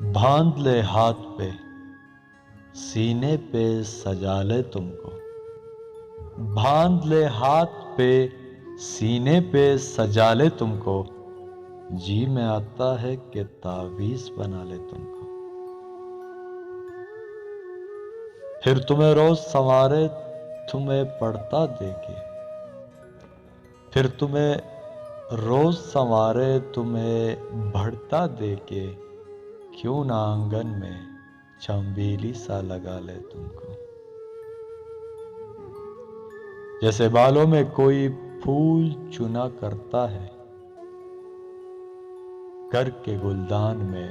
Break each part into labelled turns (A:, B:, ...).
A: باندھ لے ہاتھ پہ سینے پہ سجا لے تم کو، باندھ لے ہاتھ پہ سینے پہ سجا لے تم کو، جی میں آتا ہے کہ تعویذ بنا لے تم کو۔ پھر تمہیں روز سنوارے تمہیں پڑھتا دیکھے، پھر تمہیں روز سنوارے تمہیں بڑھتا دیکھے، کیوں نہ آنگن میں چنبیلی سا لگا لے تم کو۔ جیسے بالوں میں کوئی پھول چنا کرتا ہے، کر کے گلدان میں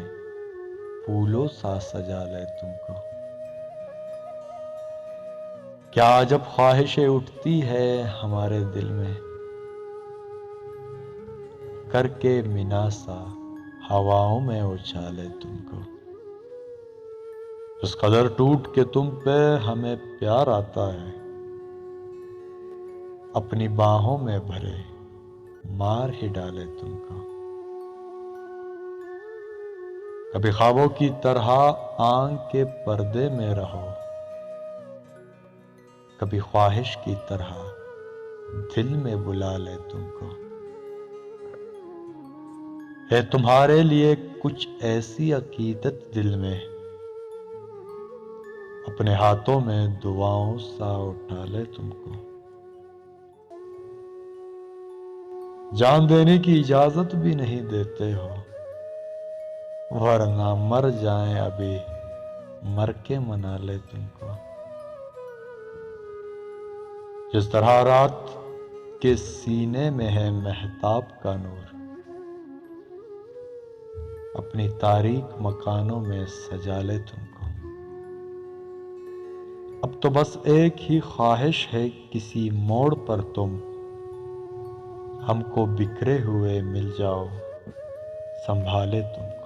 A: پھولوں سا سجا لے تم کو۔ کیا عجب خواہشیں اٹھتی ہے ہمارے دل میں، کر کے مینا سا ہواؤں میں اچھالے تم کو۔ اس قدر ٹوٹ کے تم پہ ہمیں پیار آتا ہے، اپنی باہوں میں بھرے مار ہی ڈالے تم کو۔ کبھی خوابوں کی طرح آنکھ کے پردے میں رہو، کبھی خواہش کی طرح دل میں بلا لے تم کو۔ ہے تمہارے لیے کچھ ایسی عقیدت دل میں، اپنے ہاتھوں میں دعاؤں سا اٹھا لے تم کو۔ جان دینے کی اجازت بھی نہیں دیتے ہو، ورنہ مر جائیں ابھی مر کے منا لے تم کو۔ جس طرح رات کے سینے میں ہے مہتاب کا نور، اپنی تاریک مکانوں میں سجا لے تم کو۔ اب تو بس ایک ہی خواہش ہے، کسی موڑ پر تم ہم کو بکھرے ہوئے مل جاؤ، سنبھالے تم کو۔